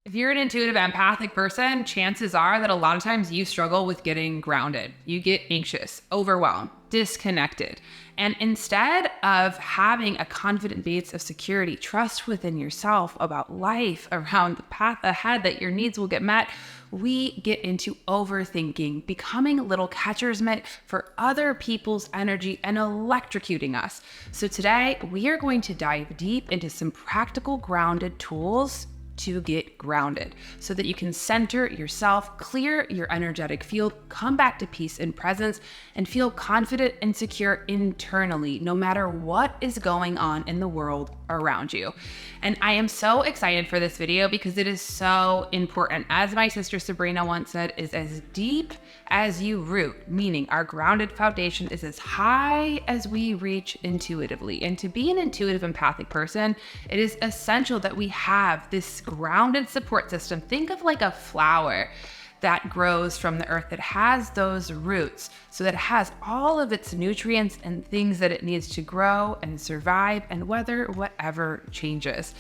If you're an intuitive empathic person, chances are that a lot of times you struggle with getting grounded. You get anxious, overwhelmed, disconnected. And instead of having a confident base of security, trust within yourself about life, around the path ahead that your needs will get met, we get into overthinking, becoming little catcher's mitt for other people's energy and electrocuting us. So today we are going to dive deep into some practical grounded tools to get grounded so that you can center yourself, clear your energetic field, come back to peace and presence, and feel confident and secure internally, no matter what is going on in the world around you. And I am so excited for this video because it is so important. As my sister Sabrina once said, is as deep as you root, meaning our grounded foundation is as high as we reach intuitively. And to be an intuitive empathic person, it is essential that we have this grounded support system. Think of like a flower that grows from the earth, that has those roots, so that it has all of its nutrients and things that it needs to grow and survive and weather whatever changes.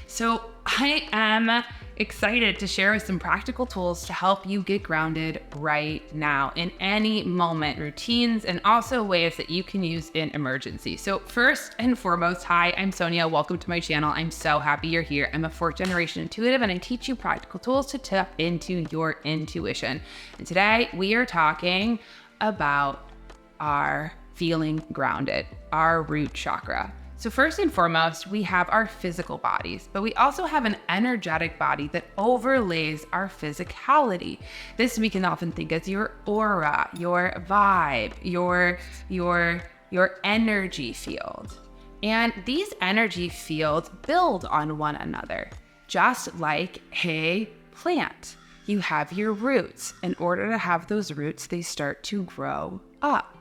So I am excited to share some practical tools to help you get grounded right now in any moment, routines, and also ways that you can use in emergency. So first and foremost, hi, I'm Sonia. Welcome to my channel. I'm so happy you're here. I'm a fourth generation intuitive and I teach you practical tools to tap into your intuition. And today we are talking about our feeling grounded, our root chakra. So first and foremost, we have our physical bodies, but we also have an energetic body that overlays our physicality. This we can often think as your aura, your vibe, your energy field. And these energy fields build on one another, just like a plant. You have your roots. In order to have those roots, they start to grow up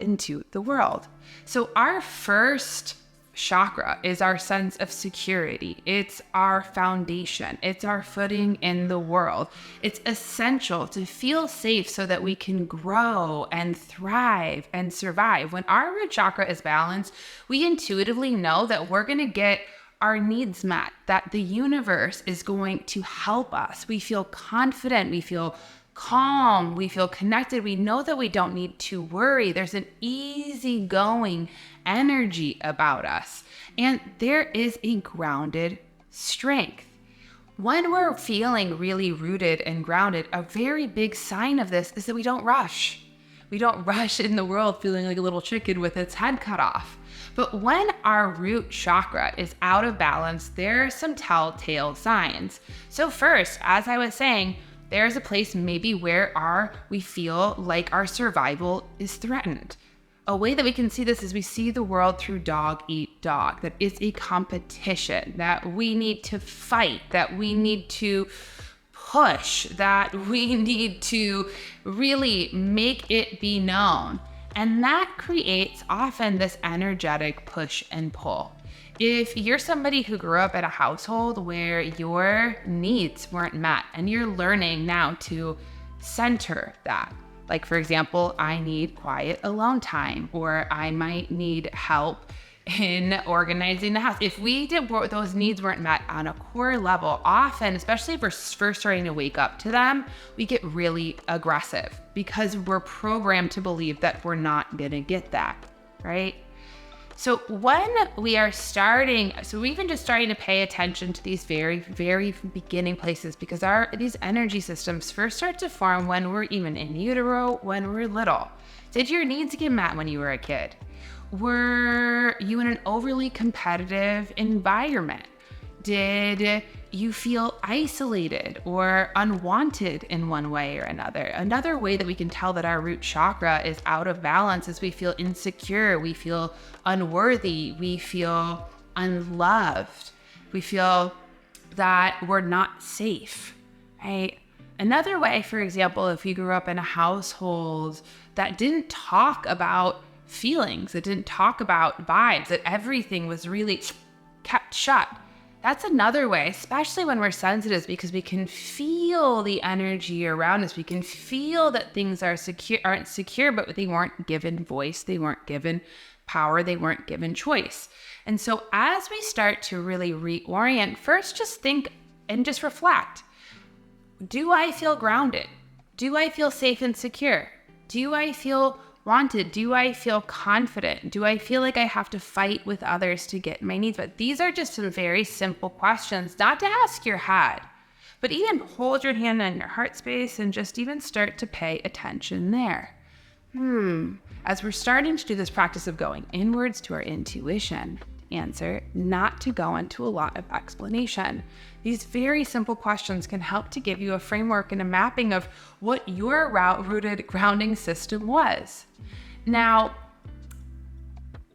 into the world. So our first chakra is our sense of security. It's our foundation. It's our footing in the world. It's essential to feel safe so that we can grow and thrive and survive. When our root chakra is balanced, we intuitively know that we're going to get our needs met, that the universe is going to help us. We feel confident. We feel calm, we feel connected, we know that we don't need to worry. There's an easygoing energy about us. And there is a grounded strength. When we're feeling really rooted and grounded, a very big sign of this is that we don't rush. We don't rush in the world feeling like a little chicken with its head cut off. But when our root chakra is out of balance, there are some telltale signs. So first, as I was saying, there's a place maybe where we feel like our survival is threatened. A way that we can see this is we see the world through dog eat dog, that it's a competition, that we need to fight, that we need to push, that we need to really make it be known. And that creates often this energetic push and pull. If you're somebody who grew up in a household where your needs weren't met and you're learning now to center that, like for example, I need quiet alone time, or I might need help in organizing the house. If those needs weren't met on a core level, often, especially if we're first starting to wake up to them, we get really aggressive because we're programmed to believe that we're not gonna get that, right? So when we are even just starting to pay attention to these very, very beginning places, because these energy systems first start to form when we're even in utero, when we're little. Did your needs get met when you were a kid? Were you in an overly competitive environment? Did you feel isolated or unwanted in one way or another? Another way that we can tell that our root chakra is out of balance is we feel insecure, we feel unworthy, we feel unloved, we feel that we're not safe, right? Another way, for example, if you grew up in a household that didn't talk about feelings, that didn't talk about vibes, that everything was really kept shut. That's another way, especially when we're sensitive, because we can feel the energy around us. We can feel that things aren't secure, but they weren't given voice, they weren't given power, they weren't given choice. And so as we start to really reorient, first just think and just reflect. Do I feel grounded? Do I feel safe and secure? Do I feel wanted? Do I feel confident? Do I feel like I have to fight with others to get my needs met? These are just some very simple questions, not to ask your head, but even hold your hand in your heart space and just even start to pay attention there. As we're starting to do this practice of going inwards to our intuition, answer, not to go into a lot of explanation. These very simple questions can help to give you a framework and a mapping of what your rooted grounding system was. Now,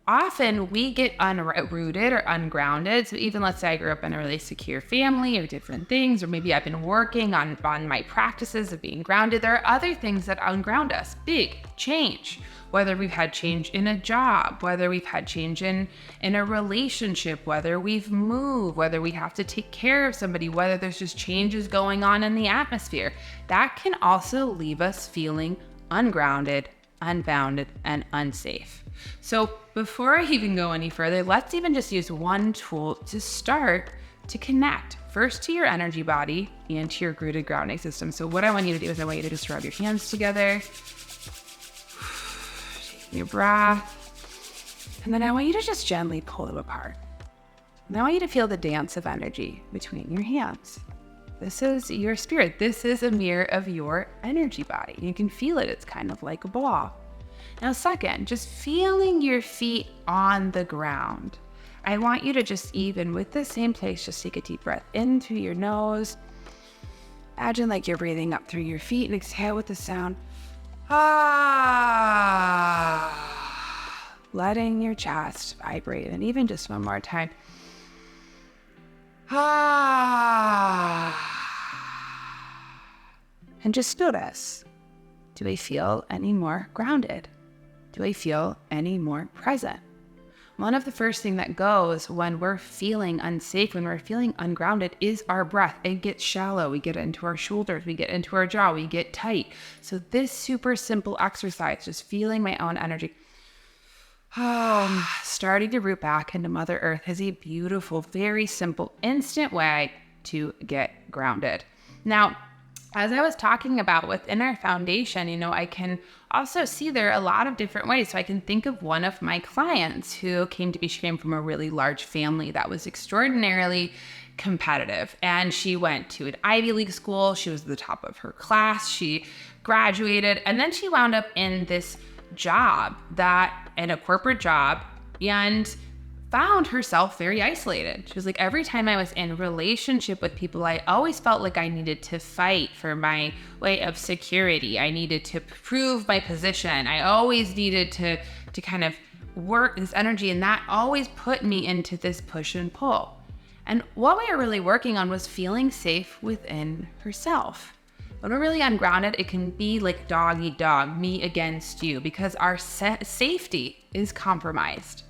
often we get unrooted or ungrounded. So even let's say I grew up in a really secure family or different things, or maybe I've been working on my practices of being grounded. There are other things that unground us. Big change. Whether we've had change in a job, whether we've had change in a relationship, whether we've moved, whether we have to take care of somebody, whether there's just changes going on in the atmosphere, that can also leave us feeling ungrounded, unbounded, and unsafe. So before I even go any further, let's even just use one tool to start to connect first to your energy body and to your rooted grounding system. So what I want you to do is I want you to just rub your hands together, your breath, and then I want you to just gently pull them apart. And I want you to feel the dance of energy between your hands. This is your spirit. This is a mirror of your energy body. You can feel it. It's kind of like a ball. Now, second, just feeling your feet on the ground. I want you to just, even with the same place, just take a deep breath in through your nose. Imagine like you're breathing up through your feet and exhale with the sound. Letting your chest vibrate. And even just one more time. And just notice, do I feel any more grounded? Do I feel any more present? One of the first things that goes when we're feeling unsafe, when we're feeling ungrounded, is our breath. It gets shallow. We get into our shoulders. We get into our jaw. We get tight. So this super simple exercise, just feeling my own energy, starting to root back into Mother Earth, is a beautiful, very simple, instant way to get grounded. Now, as I was talking about within our foundation, I can also see there are a lot of different ways. So I can think of one of my clients who came from a really large family that was extraordinarily competitive. And she went to an Ivy League school. She was at the top of her class. She graduated. And then she wound up in this job, in a corporate job, and found herself very isolated. She was like, every time I was in relationship with people, I always felt like I needed to fight for my way of security. I needed to prove my position. I always needed to kind of work this energy, and that always put me into this push and pull. And what we were really working on was feeling safe within herself. When we're really ungrounded, it can be like dog eat dog, me against you, because our safety is compromised.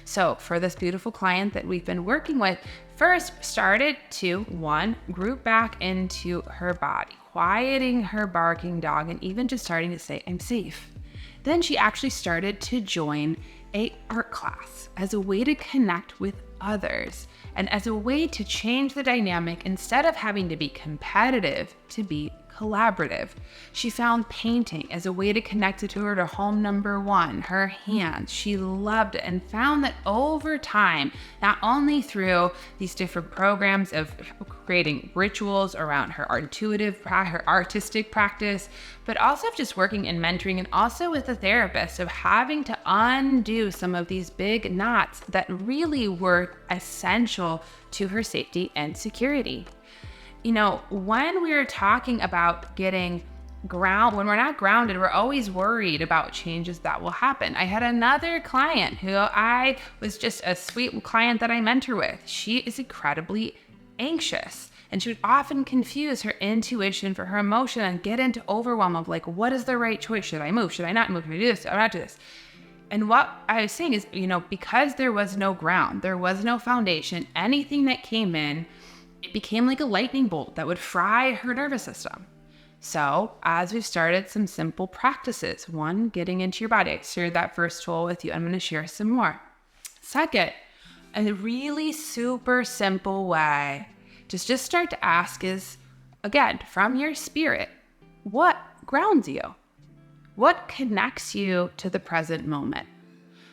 So for this beautiful client that we've been working with, first started to, one, group back into her body, quieting her barking dog, and even just starting to say, I'm safe. Then she actually started to join a art class as a way to connect with others and as a way to change the dynamic. Instead of having to be competitive, to be collaborative. She found painting as a way to connect it to her home number one, her hands. She loved it and found that over time, not only through these different programs of creating rituals around her artistic practice, but also just working and mentoring, and also with a therapist, of having to undo some of these big knots that really were essential to her safety and security. When we're talking about getting when we're not grounded, we're always worried about changes that will happen. I had another client who I was just a sweet client that I mentor with. She is incredibly anxious, and she would often confuse her intuition for her emotion and get into overwhelm of like, what is the right choice? Should I move? Should I not move? Should I do this? Should I not do this? And what I was saying is, because there was no ground, there was no foundation, anything that came in, it became like a lightning bolt that would fry her nervous system. So as we've started some simple practices, one, getting into your body. I shared that first tool with you. I'm going to share some more. Second, a really super simple way just start to ask is, again, from your spirit, what grounds you? What connects you to the present moment?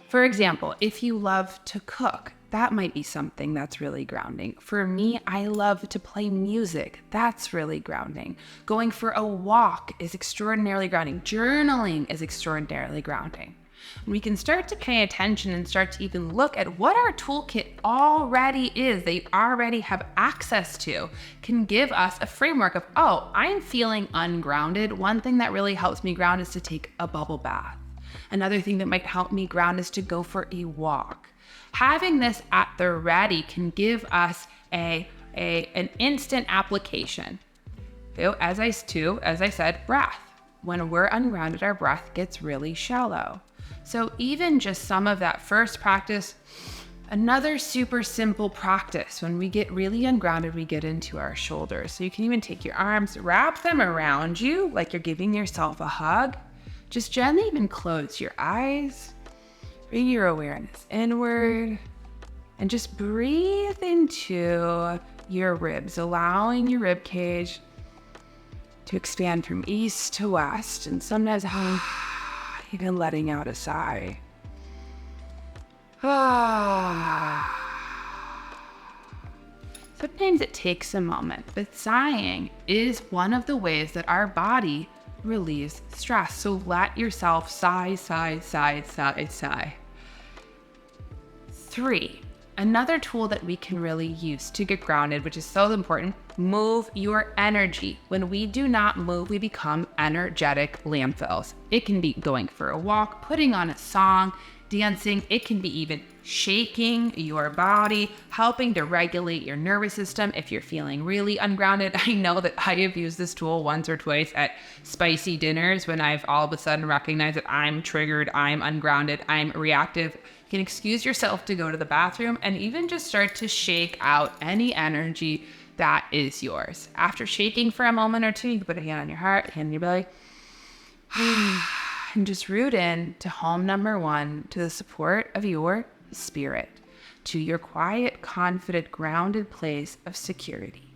For example, if you love to cook, that might be something that's really grounding. For me, I love to play music. That's really grounding. Going for a walk is extraordinarily grounding. Journaling is extraordinarily grounding. We can start to pay attention and start to even look at what our toolkit already is, they already have access to, can give us a framework of, oh, I'm feeling ungrounded. One thing that really helps me ground is to take a bubble bath. Another thing that might help me ground is to go for a walk. Having this at the ready can give us an instant application. As I said, breath. When we're ungrounded, our breath gets really shallow. So even just some of that first practice, another super simple practice, when we get really ungrounded, we get into our shoulders. So you can even take your arms, wrap them around you like you're giving yourself a hug. Just gently even close your eyes. Bring your awareness inward and just breathe into your ribs, allowing your rib cage to expand from east to west, and sometimes even letting out a sigh. Sometimes it takes a moment, but sighing is one of the ways that our body relieves stress. So let yourself sigh, sigh, sigh, sigh, sigh. 3, another tool that we can really use to get grounded, which is so important, move your energy. When we do not move, we become energetic landfills. It can be going for a walk, putting on a song, dancing. It can be even shaking your body, helping to regulate your nervous system if you're feeling really ungrounded. I know that I have used this tool once or twice at spicy dinners when I've all of a sudden recognized that I'm triggered, I'm ungrounded, I'm reactive. You can excuse yourself to go to the bathroom and even just start to shake out any energy that is yours. After shaking for a moment or two, you can put a hand on your heart, hand on your belly, and just root in to home number 1, to the support of your spirit, to your quiet, confident, grounded place of security.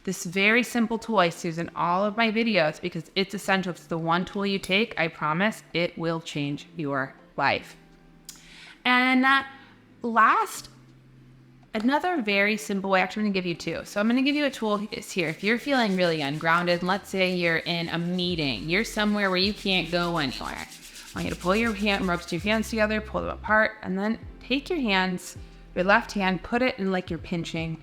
This very simple tool I use in all of my videos because it's essential. It's the one tool you take, I promise, it will change your life. And last, another very simple way, actually I'm going to give you 2. So I'm going to give you a tool here. If you're feeling really ungrounded, let's say you're in a meeting, you're somewhere where you can't go anywhere. I want you to pull your ropes, 2 hands together, pull them apart, and then take your hands, your left hand, put it in like you're pinching.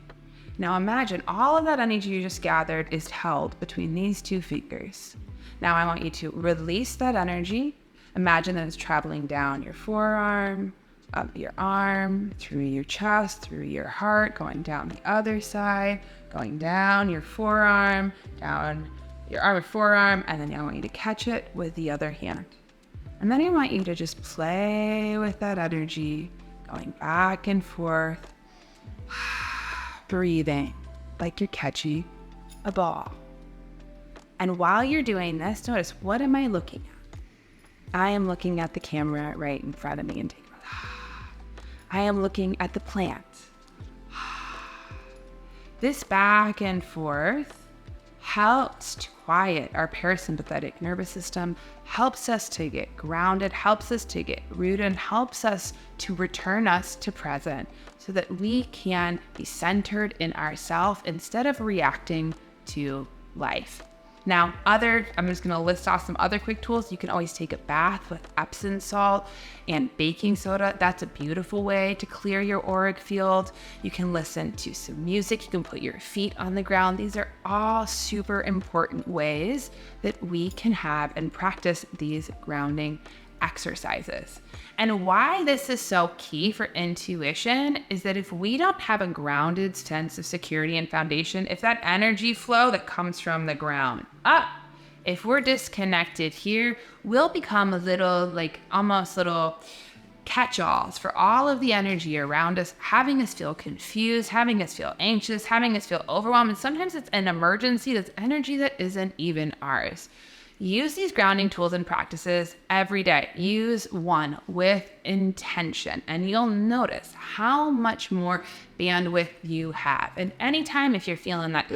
Now imagine all of that energy you just gathered is held between these 2 fingers. Now I want you to release that energy. Imagine that it's traveling down your forearm, up your arm, through your chest, through your heart, going down the other side, going down your forearm, down your arm and forearm, and then I want you to catch it with the other hand. And then I want you to just play with that energy, going back and forth, breathing like you're catching a ball. And while you're doing this, notice, what am I looking at? I am looking at the camera right in front of me and taking a breath. I am looking at the plant. This back and forth helps to quiet our parasympathetic nervous system, helps us to get grounded, helps us to get rooted, helps us to return us to present so that we can be centered in ourselves instead of reacting to life. Now, I'm just going to list off some other quick tools. You can always take a bath with Epsom salt and baking soda. That's a beautiful way to clear your auric field. You can listen to some music. You can put your feet on the ground. These are all super important ways that we can have and practice these grounding exercises. And why this is so key for intuition is that if we don't have a grounded sense of security and foundation, if that energy flow that comes from the ground up, if we're disconnected here, we'll become almost little catch-alls for all of the energy around us, having us feel confused, having us feel anxious, having us feel overwhelmed. And sometimes it's an emergency, that's energy that isn't even ours. Use these grounding tools and practices every day. Use one with intention, and you'll notice how much more bandwidth you have. And anytime if you're feeling that,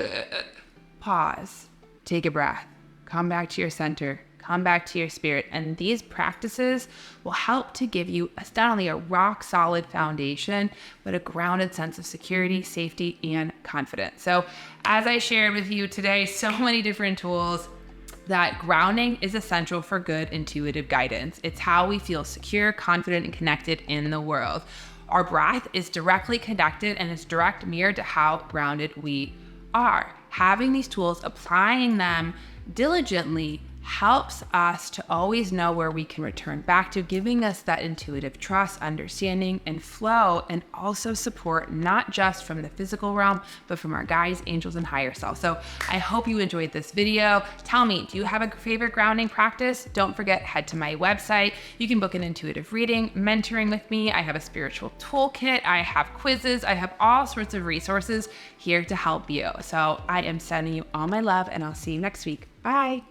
pause, take a breath, come back to your center, come back to your spirit. And these practices will help to give you not only a rock solid foundation, but a grounded sense of security, safety, and confidence. So as I shared with you today, so many different tools, that grounding is essential for good intuitive guidance. It's how we feel secure, confident, and connected in the world. Our breath is directly connected and is direct mirror to how grounded we are. Having these tools, applying them diligently, helps us to always know where we can return back to, giving us that intuitive trust, understanding, and flow, and also support, not just from the physical realm, but from our guides, angels, and higher self. So I hope you enjoyed this video. Tell me, do you have a favorite grounding practice? Don't forget, head to my website. You can book an intuitive reading, mentoring with me. I have a spiritual toolkit. I have quizzes. I have all sorts of resources here to help you. So I am sending you all my love, and I'll see you next week. Bye.